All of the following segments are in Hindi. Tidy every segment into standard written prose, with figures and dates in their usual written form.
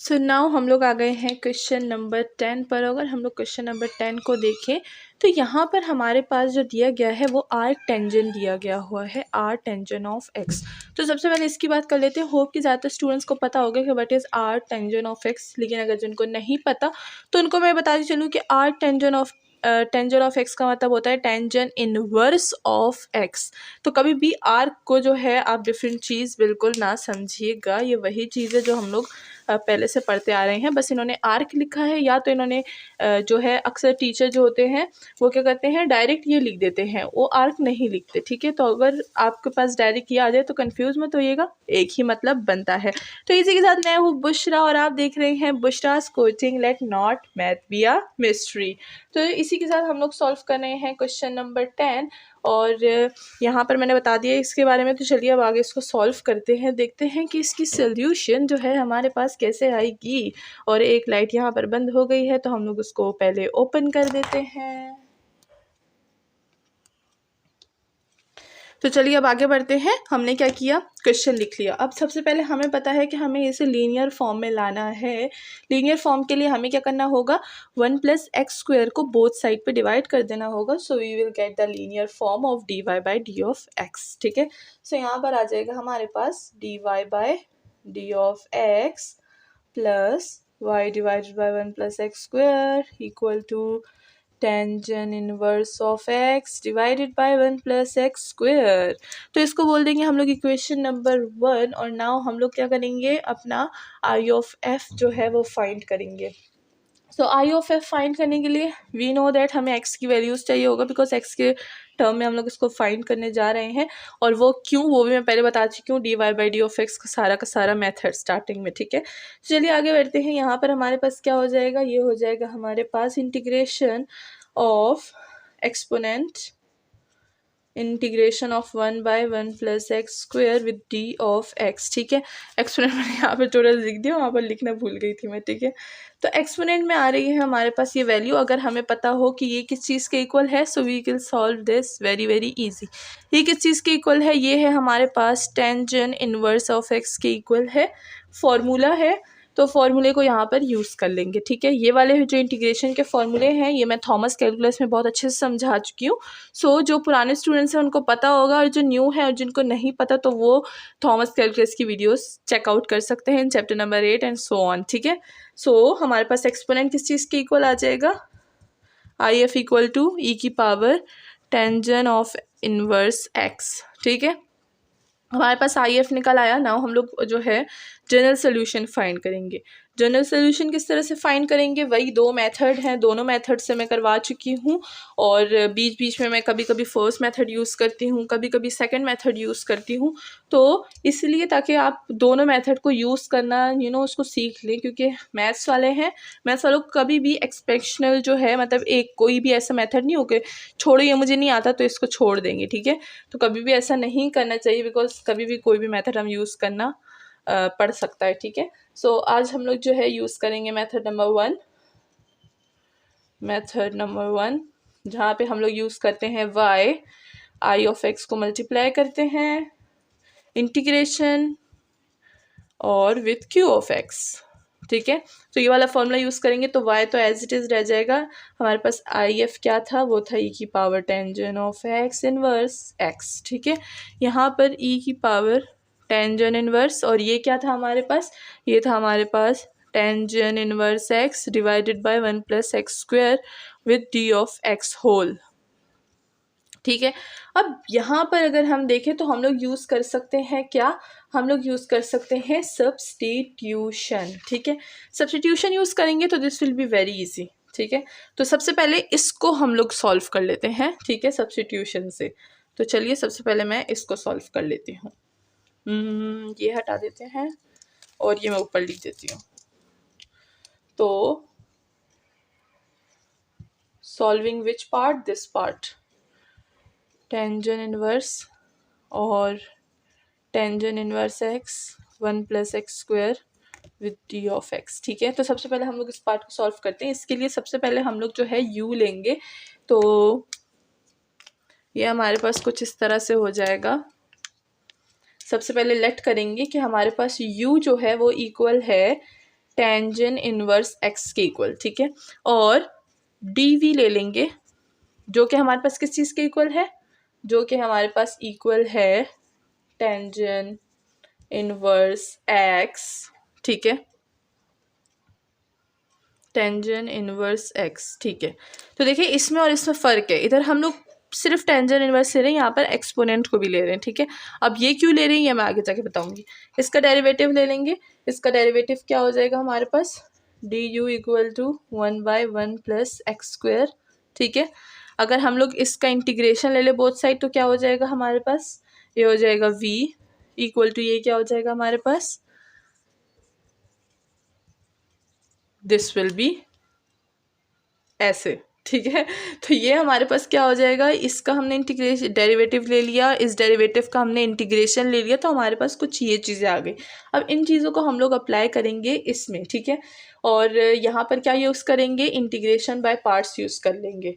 सो नाउ हम लोग आ गए हैं क्वेश्चन नंबर 10 पर। अगर हम लोग क्वेश्चन नंबर 10 को देखें तो यहाँ पर हमारे पास जो दिया गया है वो आर्क टेंजेंट दिया गया हुआ है, आर टेंजेंट ऑफ एक्स। तो सबसे पहले इसकी बात कर लेते हैं। होप कि ज़्यादातर स्टूडेंट्स को पता होगा कि what is arc tangent of x, लेकिन अगर जिनको नहीं पता तो उनको मैं बताती चलूँ कि आर टेंजेंट ऑफ एक्स का मतलब होता है टेंजेंट इनवर्स ऑफ एक्स। तो कभी भी आर्क को जो है आप डिफरेंट चीज़ बिल्कुल ना समझिएगा, ये वही चीज़ है जो हम लोग पहले से पढ़ते आ रहे हैं। बस इन्होंने आर्क लिखा है, या तो इन्होंने जो है अक्सर टीचर जो होते हैं वो क्या करते हैं डायरेक्ट ये लिख देते हैं, वो आर्क नहीं लिखते। ठीक है, तो अगर आपके पास डायरेक्ट ये आ जाए तो कंफ्यूज मत होइएगा, एक ही मतलब बनता है। तो इसी के साथ मैं हूँ बुशरा और आप देख रहे हैं Bushra's coaching, let not math be a mystery. तो इसी के साथ हम लोग सॉल्व कर रहे हैं क्वेश्चन नंबर 10 और यहाँ पर मैंने बता दिया इसके बारे में। तो चलिए अब आगे इसको सॉल्व करते हैं, देखते हैं कि इसकी सोल्यूशन जो है हमारे पास कैसे आएगी। और एक लाइट यहाँ पर बंद हो गई है तो हम लोग उसको पहले ओपन कर देते हैं। तो चलिए अब आगे बढ़ते हैं। हमने क्या किया, क्वेश्चन लिख लिया। अब सबसे पहले हमें पता है कि हमें इसे लीनियर फॉर्म में लाना है। लीनियर फॉर्म के लिए हमें क्या करना होगा, 1 + x² को बोथ साइड पे डिवाइड कर देना होगा। So we will get the linear form of dy/d of x। ठीक है, सो यहाँ पर आ जाएगा हमारे पास dy/d of x plus y divided by 1 + x² equal to tangent inverse of x divided by 1 + x²। तो इसको बोल देंगे हम लोग इक्वेशन नंबर 1। और नाउ हम लोग क्या करेंगे, अपना आई ऑफ f जो है वो फाइंड करेंगे। सो आई ऑफ f फाइंड करने के लिए वी नो दैट हमें x की वैल्यूज़ चाहिए होगा, बिकॉज x के टर्म में हम लोग इसको फाइंड करने जा रहे हैं। और वो क्यों, वो भी मैं पहले बता चुकी हूँ, dy/d ऑफ x का सारा मेथड स्टार्टिंग में। ठीक है, चलिए आगे बढ़ते हैं। यहाँ पर हमारे पास क्या हो जाएगा, ये हो जाएगा हमारे पास integration of integration of 1/1 + x² with d of x। ठीक है, एक्सपोनेंट मैंने यहाँ पर थोड़ा लिख दिया, वहाँ पर लिखना भूल गई थी मैं। ठीक है, तो एक्सपोनेंट में आ रही है हमारे पास ये वैल्यू। अगर हमें पता हो कि ये किस चीज़ के इक्वल है, so we can solve this very very easy. ये किस चीज़ के इक्वल है, ये है हमारे पास टेंजेंट इनवर्स ऑफ x के इक्वल है। फॉर्मूला है, तो फॉर्मूले को यहाँ पर यूज़ कर लेंगे। ठीक है, ये वाले जो इंटीग्रेशन के फॉर्मूले हैं ये मैं थॉमस कैलकुलस में बहुत अच्छे से समझा चुकी हूँ। सो जो पुराने स्टूडेंट्स हैं उनको पता होगा, और जो न्यू है और जिनको नहीं पता तो वो थॉमस कैलकुलस की वीडियोस चेकआउट कर सकते हैं, chapter number 8 and so on. ठीक है, सो हमारे पास एक्सपोनेंट किस चीज़ के इक्वल आ जाएगा, आई एफ इक्वल टू ई की power tangent of inverse x. ठीक है, हमारे पास आई एफ निकल आया। नाउ हम लोग जो है जनरल सोल्यूशन फाइंड करेंगे। जनरल सोल्यूशन किस तरह से फाइंड करेंगे, वही दो मेथड हैं, दोनों मेथड से मैं करवा चुकी हूँ। और बीच बीच में मैं कभी कभी फर्स्ट मेथड यूज़ करती हूँ, कभी कभी सेकंड मेथड यूज़ करती हूँ। तो इसलिए ताकि आप दोनों मेथड को यूज़ करना उसको सीख लें, क्योंकि मैथ्स वाले हैं, मैथ्स वालों को कभी भी एक्सपेक्शनल जो है, मतलब एक कोई भी ऐसा मेथड नहीं हो कि छोड़ो ये मुझे नहीं आता तो इसको छोड़ देंगे। ठीक है, तो कभी भी ऐसा नहीं करना चाहिए, बिकॉज कभी भी कोई भी मेथड हम यूज़ करना पड़ सकता है। ठीक है, सो आज हम लोग जो है यूज़ करेंगे मेथड नंबर 1, जहाँ पे हम लोग यूज़ करते हैं y, आई ऑफ x को मल्टीप्लाई करते हैं इंटीग्रेशन और विथ q ऑफ x। ठीक है, तो ये वाला फॉर्मूला यूज़ करेंगे तो y तो एज इट इज़ रह जाएगा। हमारे पास आई एफ क्या था, वो था e की power tangent of x inverse x। ठीक है, यहाँ पर e की पावर टेंजेंट इनवर्स, और ये क्या था हमारे पास, ये था हमारे पास tangent inverse x divided by 1 + x² with d of x whole. ठीक है, अब यहाँ पर अगर हम देखें तो हम लोग यूज़ कर सकते हैं क्या, हम लोग यूज़ कर सकते हैं सब्स्टिट्यूशन। ठीक है, सब्स्टिट्यूशन यूज़ करेंगे तो this will be very easy. ठीक है, तो सबसे पहले इसको हम लोग सॉल्व कर लेते हैं। ठीक है, सब्स्टिट्यूशन से। तो चलिए सबसे पहले मैं इसको सॉल्व कर लेती हूँ। ये हटा देते हैं और ये मैं ऊपर लिख देती हूँ। तो solving which part, this part, tangent inverse और tangent inverse x 1 + x² with d of x। ठीक है, तो सबसे पहले हम लोग इस पार्ट को सॉल्व करते हैं। इसके लिए सबसे पहले हम लोग जो है u लेंगे, तो ये हमारे पास कुछ इस तरह से हो जाएगा। सबसे पहले लेट करेंगे कि हमारे पास u जो है वो इक्वल है टेंजेंट इनवर्स एक्स के इक्वल, ठीक है। और डी वी ले लेंगे जो कि हमारे पास किस चीज़ के इक्वल है, जो कि हमारे पास इक्वल है टेंजेंट इनवर्स एक्स, ठीक है, टेंजेंट इनवर्स एक्स, ठीक है। तो देखिए इसमें और इसमें फ़र्क है, इधर हम लोग सिर्फ टेंजेंट इनवर्स ले रहे हैं, यहाँ पर एक्सपोनेंट को भी ले रहे हैं, ठीक है। अब ये क्यों ले रहे हैं ये मैं आगे जाके बताऊंगी। इसका डेरिवेटिव ले लेंगे, इसका डेरिवेटिव क्या हो जाएगा हमारे पास, d u equal to 1/1 plus x square, ठीक है। अगर हम लोग इसका इंटीग्रेशन ले ले बोथ साइड तो क्या हो जाएगा हमारे पास, ये हो जाएगा v इक्वल टू, ये क्या हो जाएगा हमारे पास, दिस विल बी ऐसे, ठीक है। तो ये हमारे पास क्या हो जाएगा, इसका हमने इंटीग्रेशन डेरिवेटिव ले लिया, इस डेरिवेटिव का हमने इंटीग्रेशन ले लिया, तो हमारे पास कुछ ये चीज़ें आ गई। अब इन चीज़ों को हम लोग अप्लाई करेंगे इसमें, ठीक है। और यहाँ पर क्या यूज़ करेंगे, इंटीग्रेशन बाय पार्ट्स यूज़ कर लेंगे,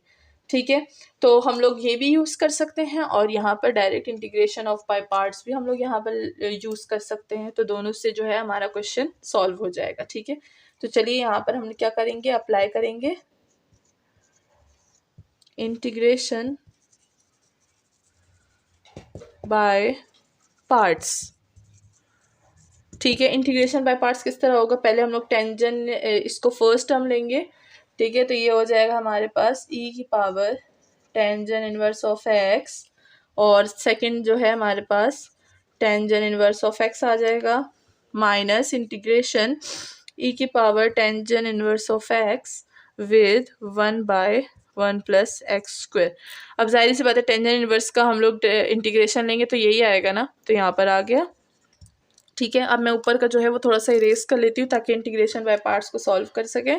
ठीक है। तो हम लोग ये भी यूज़ कर सकते हैं और यहाँ पर direct integration of by parts भी हम लोग यहाँ पर यूज़ कर सकते हैं। तो दोनों से जो है हमारा क्वेश्चन सॉल्व हो जाएगा, ठीक है। तो चलिए यहाँ पर हम क्या करेंगे, अप्लाई करेंगे इंटीग्रेशन बाय पार्ट्स, ठीक है। इंटीग्रेशन बाय पार्ट्स किस तरह होगा, पहले हम लोग टेंजेंट इसको फर्स्ट टर्म लेंगे, ठीक है। तो ये हो जाएगा हमारे पास e की power tangent inverse of x, और सेकंड जो है हमारे पास टेंजेंट इनवर्स ऑफ एक्स आ जाएगा, माइनस इंटीग्रेशन e की power tangent inverse of x with 1/1 plus x square. अब जाहिर सी बात है टेंजेंट इनवर्स का हम लोग इंटीग्रेशन लेंगे तो यही आएगा ना, तो यहाँ पर आ गया, ठीक है। अब मैं ऊपर का जो है वो थोड़ा सा इरेज कर लेती हूँ ताकि इंटीग्रेशन बाय पार्ट्स को सॉल्व कर सके।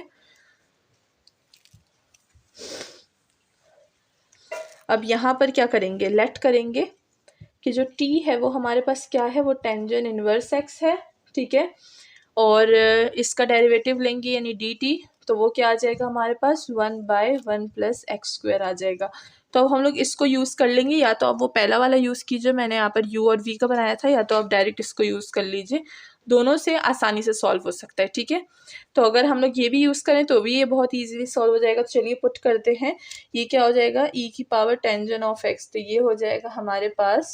अब यहाँ पर क्या करेंगे, लेट करेंगे कि जो t है वो हमारे पास क्या है, वो टेंजेंट इनवर्स x है, ठीक है। और इसका डेरिवेटिव लेंगे यानी dt, तो वो क्या आ जाएगा हमारे पास 1/1 प्लस एक्स स्क्वायर आ जाएगा। तो अब हम लोग इसको यूज़ कर लेंगे, या तो आप वो पहला वाला यूज़ कीजिए, मैंने यहाँ पर u और v का बनाया था, या तो आप डायरेक्ट इसको यूज़ कर लीजिए, दोनों से आसानी से सॉल्व हो सकता है, ठीक है। तो अगर हम लोग ये भी यूज़ करें तो भी ये बहुत ईजीली सॉल्व हो जाएगा। तो चलिए पुट करते हैं, ये क्या हो जाएगा, e की पावर टेंजेंट ऑफ x, तो ये हो जाएगा हमारे पास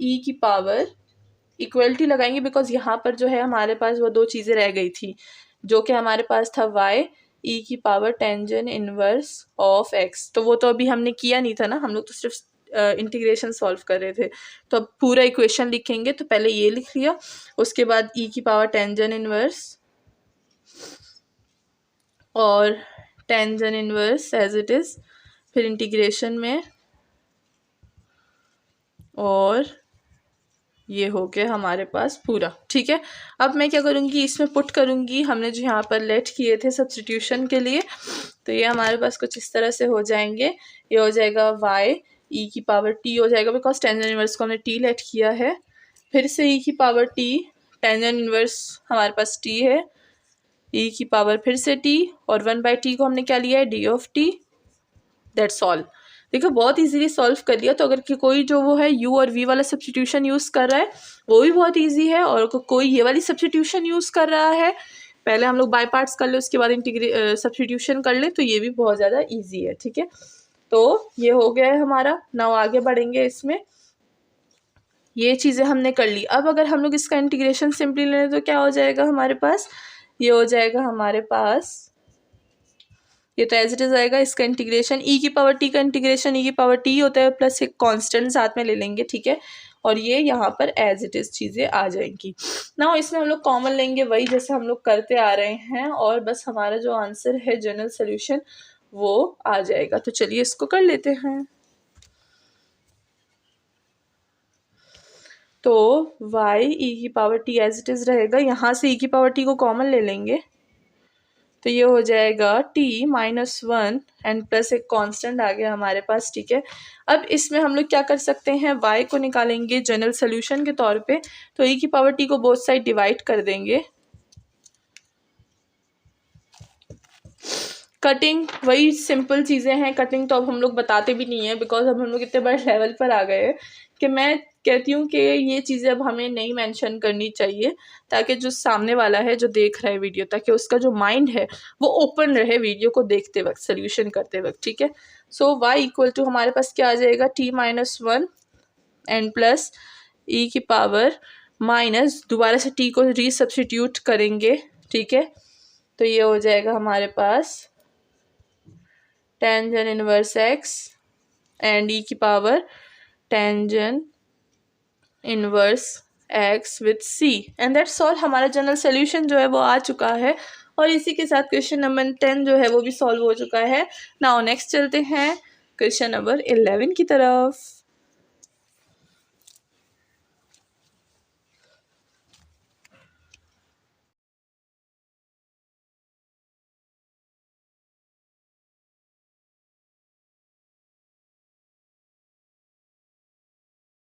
e की पावर, इक्वलिटी लगाएंगे बिकॉज यहाँ पर जो है हमारे पास वो दो चीज़ें रह गई थी, जो कि हमारे पास था y e की power tangent inverse of x, तो वो तो अभी हमने किया नहीं था ना, हम लोग तो सिर्फ इंटीग्रेशन सॉल्व कर रहे थे। तो अब पूरा इक्वेशन लिखेंगे, तो पहले ये लिख लिया, उसके बाद e की पावर टेंजेंट इनवर्स और tangent inverse as it is, फिर इंटीग्रेशन में, और ये हो गया हमारे पास पूरा, ठीक है। अब मैं क्या करूँगी, इसमें पुट करूँगी, हमने जो यहाँ पर लेट किए थे सब्स्टिट्यूशन के लिए, तो ये हमारे पास कुछ इस तरह से हो जाएंगे। ये हो जाएगा y e की पावर t हो जाएगा बिकॉज टेंजेंट इनवर्स को हमने t लेट किया है, फिर से e की पावर t, टेंजेंट इनवर्स हमारे पास t है, e की पावर फिर से t, और 1/t को हमने क्या लिया है, d of t, that's all. देखो बहुत इजीली सॉल्व कर लिया। तो अगर कि कोई जो वो है u और v वाला सब्स्टिट्यूशन यूज़ कर रहा है वो भी बहुत इजी है, और कोई ये वाली सब्स्टिट्यूशन यूज़ कर रहा है, पहले हम लोग बाय पार्ट्स कर ले उसके बाद सब्स्टिट्यूशन कर ले, तो ये भी बहुत ज़्यादा इजी है, ठीक है। तो ये हो गया है हमारा। नाउ आगे बढ़ेंगे, इसमें ये चीज़ें हमने कर ली। अब अगर हम लोग इसका इंटीग्रेशन सिंपली लें तो क्या हो जाएगा हमारे पास, ये हो जाएगा हमारे पास, ये तो एज इट इज आएगा, इसका इंटीग्रेशन e की पावर t का इंटीग्रेशन e की पावर t होता है प्लस एक कांस्टेंट साथ में ले लेंगे, ठीक है। और ये यहाँ पर एज इट इज चीज़ें आ जाएंगी। ना इसमें हम लोग कॉमन लेंगे वही जैसे हम लोग करते आ रहे हैं, और बस हमारा जो आंसर है जनरल सोल्यूशन वो आ जाएगा। तो चलिए इसको कर लेते हैं। तो y e की power t as it is रहेगा, यहाँ से e की पावर t को कॉमन ले लेंगे, तो ये हो जाएगा t -1 एंड प्लस एक कांस्टेंट आ गया हमारे पास, ठीक है। अब इसमें हम लोग क्या कर सकते हैं, y को निकालेंगे जनरल सोल्यूशन के तौर पे, तो e की पावर t को बोथ साइड डिवाइड कर देंगे। कटिंग वही सिंपल चीज़ें हैं, कटिंग तो अब हम लोग बताते भी नहीं है बिकॉज अब हम लोग इतने बड़े लेवल पर आ गए हैं कि मैं कहती हूँ कि ये चीज़ें अब हमें नहीं मेंशन करनी चाहिए, ताकि जो सामने वाला है जो देख रहा है वीडियो, ताकि उसका जो माइंड है वो ओपन रहे वीडियो को देखते वक्त, सोल्यूशन करते वक्त, ठीक है। सो y इक्वल टू हमारे पास क्या आ जाएगा, t-1 एंड प्लस e की पावर माइनस, दोबारा से t को रीसब्स्टिट्यूट करेंगे, ठीक है। तो ये हो जाएगा हमारे पास tangent inverse x and e की power tangent inverse x with c, and that's all. हमारा जनरल सोल्यूशन जो है वो आ चुका है और इसी के साथ क्वेश्चन नंबर 10 जो है वो भी सॉल्व हो चुका है। नाउ नेक्स्ट चलते हैं क्वेश्चन नंबर 11 की तरफ।